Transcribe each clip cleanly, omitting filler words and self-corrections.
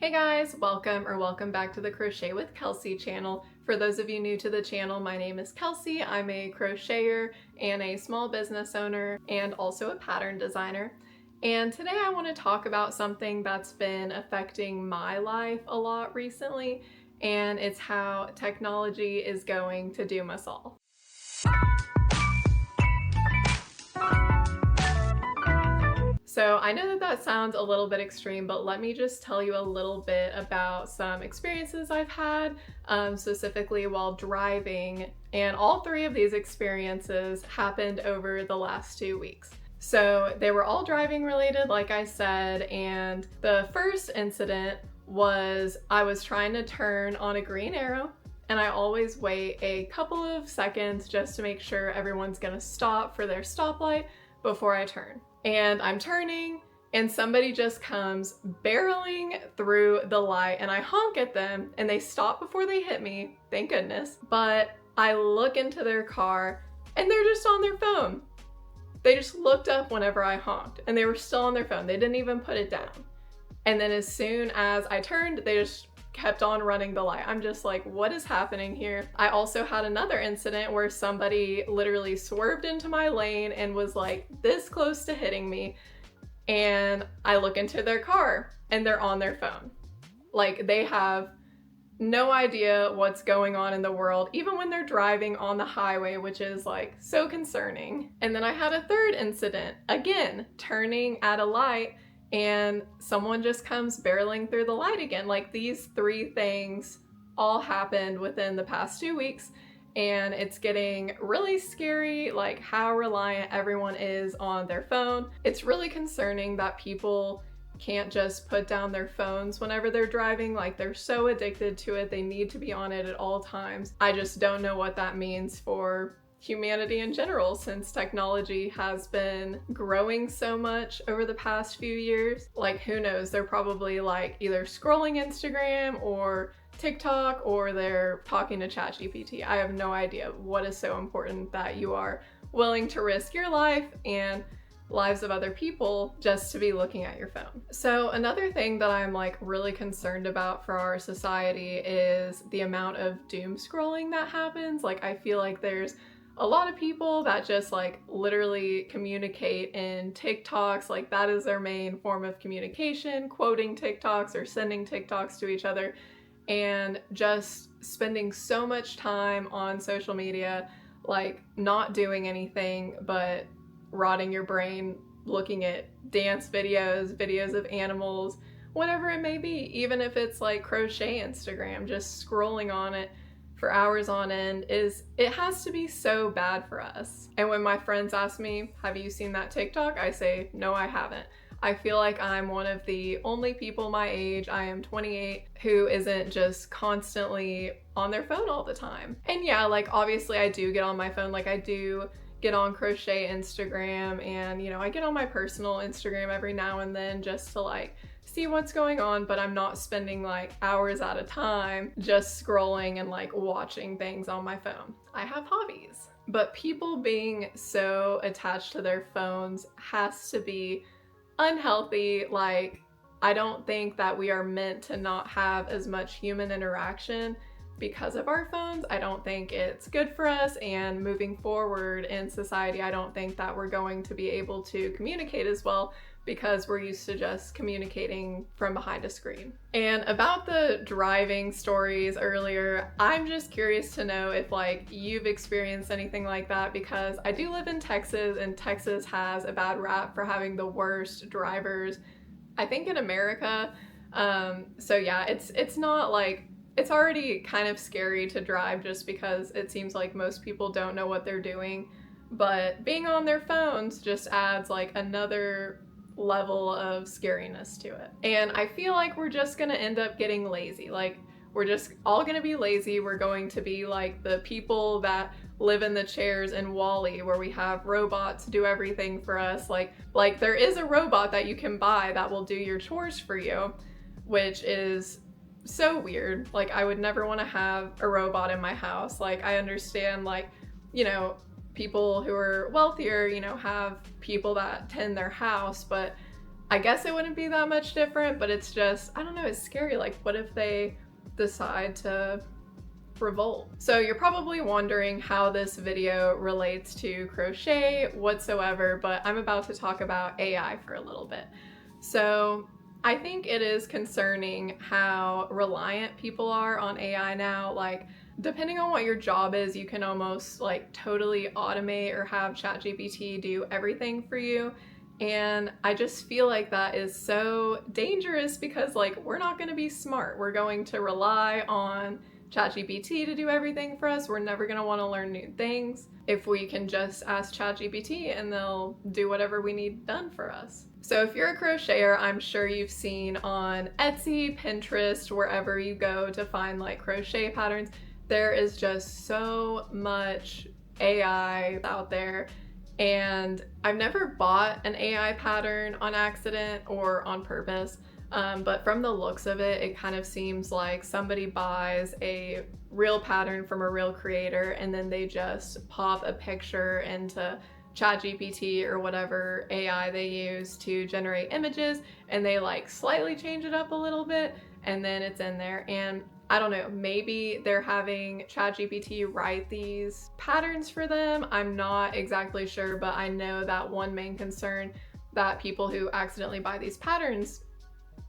Hey guys, welcome back to the Crochet with Kelsey channel. For those of you new to the channel, my name is Kelsey. I'm a crocheter and a small business owner and also a pattern designer. And today I want to talk about something that's been affecting my life a lot recently, and it's how technology is going to doom us all. So I know that sounds a little bit extreme, but let me just tell you a little bit about some experiences I've had, specifically while driving, and all three of these experiences happened over the last 2 weeks. So they were all driving related, like I said, and the first incident was I was trying to turn on a green arrow, and I always wait a couple of seconds just to make sure everyone's gonna stop for their stoplight before I turn. And I'm turning and somebody just comes barreling through the light and I honk at them and they stop before they hit me, thank goodness. But I look into their car and they're just on their phone. They just looked up whenever I honked and they were still on their phone. They didn't even put it down. And then as soon as I turned, they just kept on running the light. I'm just like, what is happening here? I also had another incident where somebody literally swerved into my lane and was like this close to hitting me. And I look into their car and they're on their phone. Like they have no idea what's going on in the world, even when they're driving on the highway, which is like so concerning. And then I had a third incident, again, turning at a light, and someone just comes barreling through the light again. Like these three things all happened within the past 2 weeks, and it's getting really scary, like how reliant everyone is on their phone. It's really concerning that people can't just put down their phones whenever they're driving. Like they're so addicted to it, they need to be on it at all times. I just don't know what that means for humanity in general, since technology has been growing so much over the past few years. Like who knows, they're probably like either scrolling Instagram or TikTok, or they're talking to ChatGPT. I have no idea what is so important that you are willing to risk your life and lives of other people just to be looking at your phone. So another thing that I'm like really concerned about for our society is the amount of doom scrolling that happens. Like I feel like there's a lot of people that just like literally communicate in TikToks, like that is their main form of communication, quoting TikToks or sending TikToks to each other, and just spending so much time on social media, like not doing anything but rotting your brain, looking at dance videos of animals, whatever it may be, even if it's like crochet Instagram, just scrolling on it for hours on end, it has to be so bad for us. And when my friends ask me, have you seen that TikTok? I say, no, I haven't. I feel like I'm one of the only people my age, I am 28, who isn't just constantly on their phone all the time. And yeah, like obviously I do get on my phone, like I do get on crochet Instagram, and you know, I get on my personal Instagram every now and then just to like see what's going on, but I'm not spending like hours at a time just scrolling and like watching things on my phone. I have hobbies. But people being so attached to their phones has to be unhealthy. Like I don't think that we are meant to not have as much human interaction because of our phones. I don't think it's good for us, and moving forward in society, I don't think that we're going to be able to communicate as well because we're used to just communicating from behind a screen. And about the driving stories earlier, I'm just curious to know if like you've experienced anything like that, because I do live in Texas, and Texas has a bad rap for having the worst drivers, I think, in America. So yeah, it's not like, it's already kind of scary to drive just because it seems like most people don't know what they're doing, but being on their phones just adds like another level of scariness to it. And I feel like we're just gonna end up getting lazy. Like we're just all gonna be lazy. We're going to be like the people that live in the chairs in WALL-E, where we have robots do everything for us. Like there is a robot that you can buy that will do your chores for you, which is so weird. Like I would never want to have a robot in my house. Like I understand, like, you know, people who are wealthier, you know, have people that tend their house, but I guess it wouldn't be that much different, but it's just, I don't know, it's scary. Like, what if they decide to revolt? So you're probably wondering how this video relates to crochet whatsoever, but I'm about to talk about AI for a little bit. So I think it is concerning how reliant people are on AI now. Like, depending on what your job is, you can almost like totally automate or have ChatGPT do everything for you. And I just feel like that is so dangerous because like we're not going to be smart. We're going to rely on ChatGPT to do everything for us. We're never going to want to learn new things if we can just ask ChatGPT and they'll do whatever we need done for us. So if you're a crocheter, I'm sure you've seen on Etsy, Pinterest, wherever you go to find like crochet patterns, there is just so much AI out there. And I've never bought an AI pattern on accident or on purpose, but from the looks of it, it kind of seems like somebody buys a real pattern from a real creator and then they just pop a picture into ChatGPT or whatever AI they use to generate images, and they like slightly change it up a little bit and then it's in there. And I don't know, maybe they're having ChatGPT write these patterns for them. I'm not exactly sure, but I know that one main concern that people who accidentally buy these patterns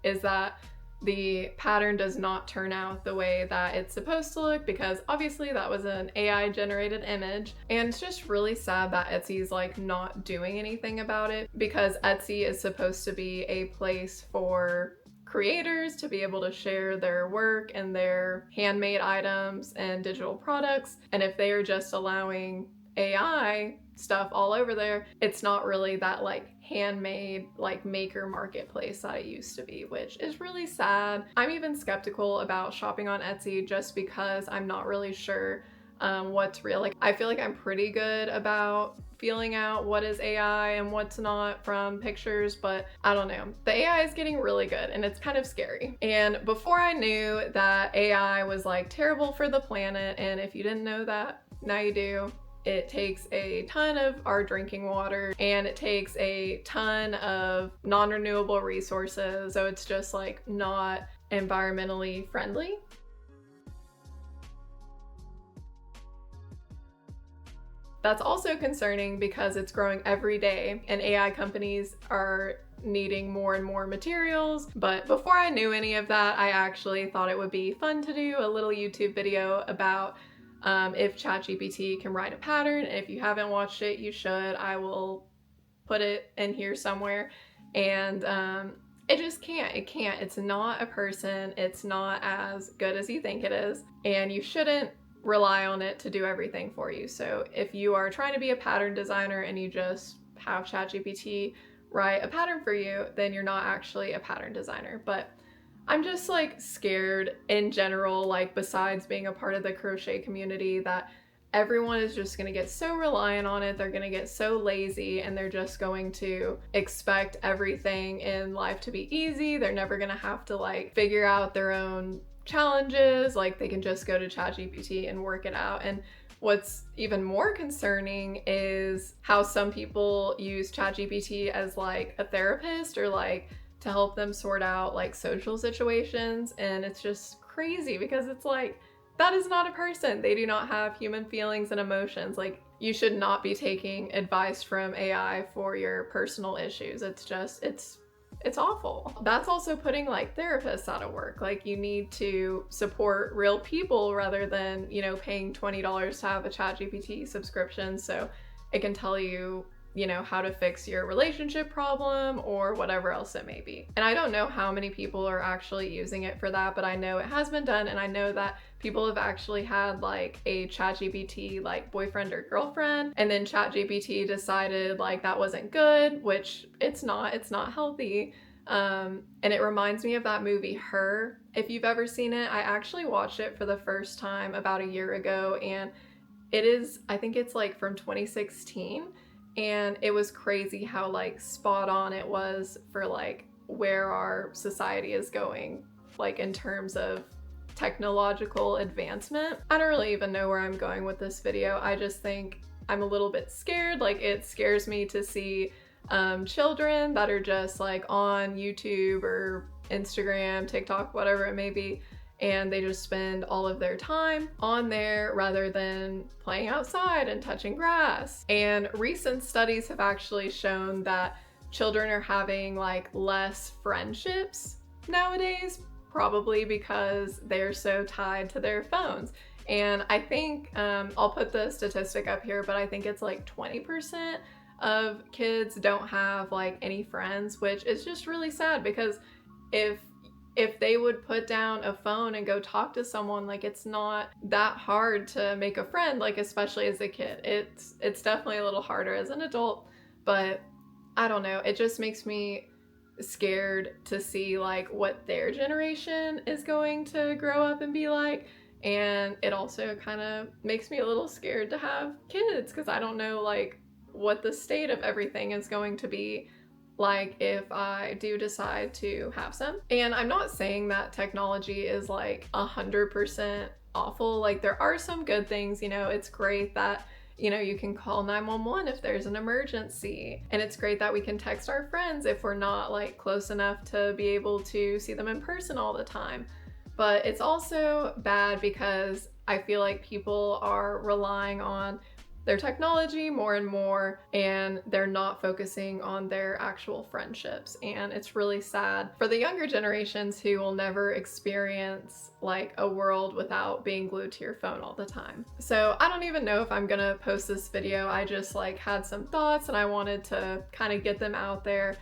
is that the pattern does not turn out the way that it's supposed to look, because obviously that was an AI generated image. And it's just really sad that Etsy's like not doing anything about it, because Etsy is supposed to be a place for creators to be able to share their work and their handmade items and digital products. And if they are just allowing AI stuff all over there, it's not really that like handmade like maker marketplace that it used to be, which is really sad. I'm even skeptical about shopping on Etsy just because I'm not really sure what's real. Like, I feel like I'm pretty good about feeling out what is AI and what's not from pictures, but I don't know. The AI is getting really good and it's kind of scary. And before I knew that AI was like terrible for the planet, and if you didn't know that, now you do. It takes a ton of our drinking water and it takes a ton of non-renewable resources. So it's just like not environmentally friendly. That's also concerning because it's growing every day and AI companies are needing more and more materials. But before I knew any of that, I actually thought it would be fun to do a little YouTube video about if ChatGPT can write a pattern. And if you haven't watched it, you should. I will put it in here somewhere. And it just can't. It can't. It's not a person. It's not as good as you think it is. And you shouldn't rely on it to do everything for you. So if you are trying to be a pattern designer and you just have ChatGPT write a pattern for you, then you're not actually a pattern designer. But I'm just like scared in general, like besides being a part of the crochet community, that everyone is just going to get so reliant on it. They're going to get so lazy and they're just going to expect everything in life to be easy. They're never going to have to like figure out their own challenges. Like, they can just go to ChatGPT and work it out. And what's even more concerning is how some people use ChatGPT as like a therapist or like to help them sort out like social situations. And it's just crazy because it's like, that is not a person. They do not have human feelings and emotions. Like, you should not be taking advice from AI for your personal issues. It's just, it's awful. That's also putting like therapists out of work. Like, you need to support real people rather than, you know, paying $20 to have a ChatGPT subscription so it can tell you, you know, how to fix your relationship problem or whatever else it may be. And I don't know how many people are actually using it for that, but I know it has been done. And I know that people have actually had like a ChatGPT like boyfriend or girlfriend, and then ChatGPT decided like that wasn't good, which it's not healthy. And it reminds me of that movie Her. If you've ever seen it, I actually watched it for the first time about a year ago, and it is, I think it's like from 2016. And it was crazy how like spot on it was for like where our society is going, like in terms of technological advancement. I don't really even know where I'm going with this video. I just think I'm a little bit scared. Like, it scares me to see children that are just like on YouTube or Instagram, TikTok, whatever it may be, and they just spend all of their time on there rather than playing outside and touching grass. And recent studies have actually shown that children are having like less friendships nowadays, probably because they're so tied to their phones. And I think, I'll put the statistic up here, but I think it's like 20% of kids don't have like any friends, which is just really sad, because if they would put down a phone and go talk to someone, like it's not that hard to make a friend, like especially as a kid. It's definitely a little harder as an adult, but I don't know, it just makes me scared to see like what their generation is going to grow up and be like. And it also kind of makes me a little scared to have kids, because I don't know like what the state of everything is going to be like if I do decide to have some. And I'm not saying that technology is like 100% awful. Like there are some good things, you know, it's great that, you know, you can call 911 if there's an emergency. And it's great that we can text our friends if we're not like close enough to be able to see them in person all the time. But it's also bad because I feel like people are relying on their technology more and more, and they're not focusing on their actual friendships. And it's really sad for the younger generations who will never experience like a world without being glued to your phone all the time. So I don't even know if I'm gonna post this video. I just like had some thoughts and I wanted to kind of get them out there.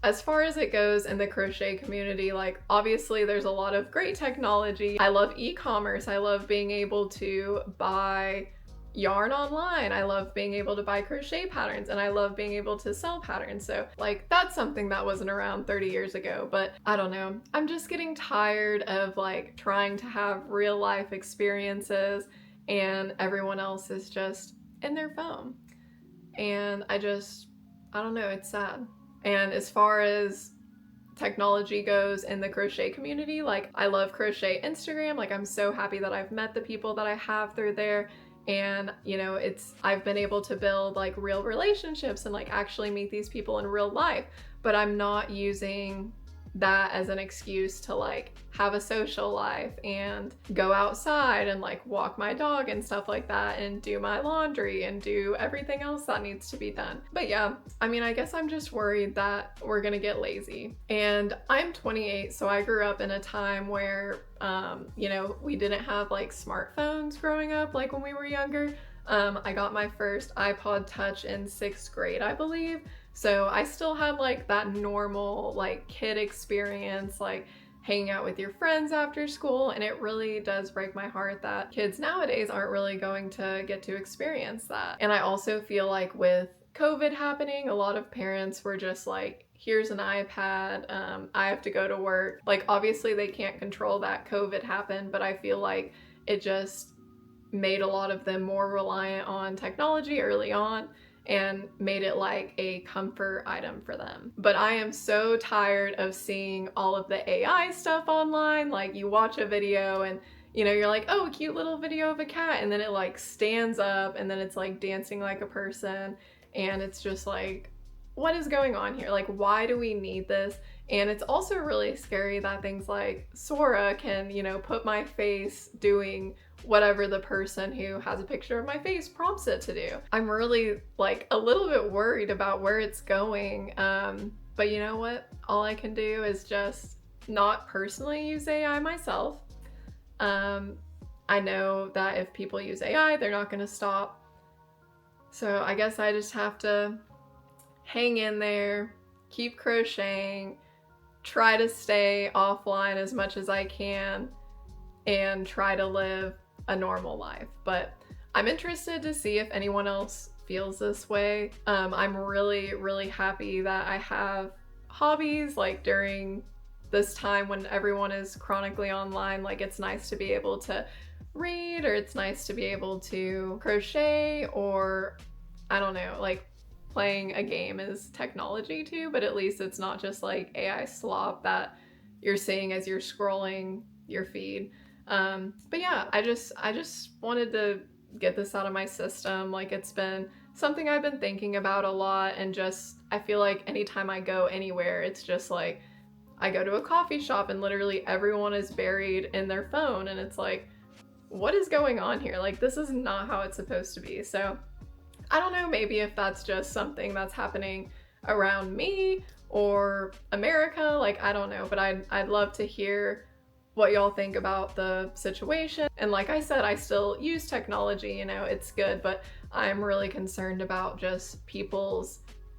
As far as it goes in the crochet community, like obviously there's a lot of great technology. I love e-commerce. I love being able to buy yarn online. I love being able to buy crochet patterns, and I love being able to sell patterns. So like that's something that wasn't around 30 years ago, but I don't know. I'm just getting tired of like trying to have real life experiences and everyone else is just in their phone. And I don't know, it's sad. And as far as technology goes in the crochet community, like I love Crochet Instagram. Like I'm so happy that I've met the people that I have through there. And you know, I've been able to build like real relationships and like actually meet these people in real life, but I'm not using that as an excuse to like have a social life and go outside and like walk my dog and stuff like that and do my laundry and do everything else that needs to be done. But yeah, I mean, I guess I'm just worried that we're gonna get lazy. And I'm 28, so I grew up in a time where you know, we didn't have like smartphones growing up like when we were younger. I got my first iPod Touch in 6th grade, I believe. So I still had like that normal like kid experience, like hanging out with your friends after school. And it really does break my heart that kids nowadays aren't really going to get to experience that. And I also feel like with COVID happening, a lot of parents were just like, here's an iPad, I have to go to work. Like obviously they can't control that COVID happened, but I feel like it just made a lot of them more reliant on technology early on and made it like a comfort item for them. But I am so tired of seeing all of the AI stuff online. Like you watch a video and you know, you're like, oh, a cute little video of a cat, and then it like stands up and then it's like dancing like a person, and it's just like, what is going on here? Like, why do we need this? And it's also really scary that things like Sora can, you know, put my face doing whatever the person who has a picture of my face prompts it to do. I'm really like a little bit worried about where it's going. But you know what? All I can do is just not personally use AI myself. I know that if people use AI, they're not gonna stop. So I guess I just have to hang in there, keep crocheting, try to stay offline as much as I can, and try to live a normal life. But I'm interested to see if anyone else feels this way. I'm really, really happy that I have hobbies like during this time when everyone is chronically online. Like it's nice to be able to read, or it's nice to be able to crochet, or I don't know, like playing a game is technology too, but at least it's not just like AI slop that you're seeing as you're scrolling your feed. But yeah, I just wanted to get this out of my system. Like it's been something I've been thinking about a lot, and just I feel like anytime I go anywhere, it's just like I go to a coffee shop and literally everyone is buried in their phone, and it's like, what is going on here? Like, this is not how it's supposed to be. So I don't know, maybe if that's just something that's happening around me or America, like I don't know, but I'd love to hear what y'all think about the situation. And like I said, I still use technology, you know, it's good, but I'm really concerned about just people's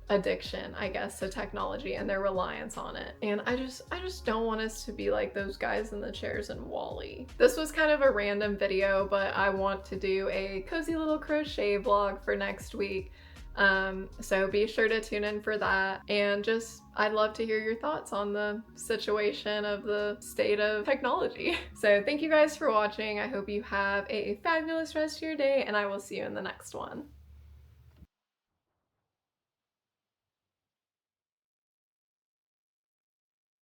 addiction, I guess, to technology and their reliance on it. And I just don't want us to be like those guys in the chairs in Wall-E. This was kind of a random video, but I want to do a cozy little crochet vlog for next week. So be sure to tune in for that, and just I'd love to hear your thoughts on the situation of the state of technology. So thank you guys for watching. I hope you have a fabulous rest of your day, and I will see you in the next one.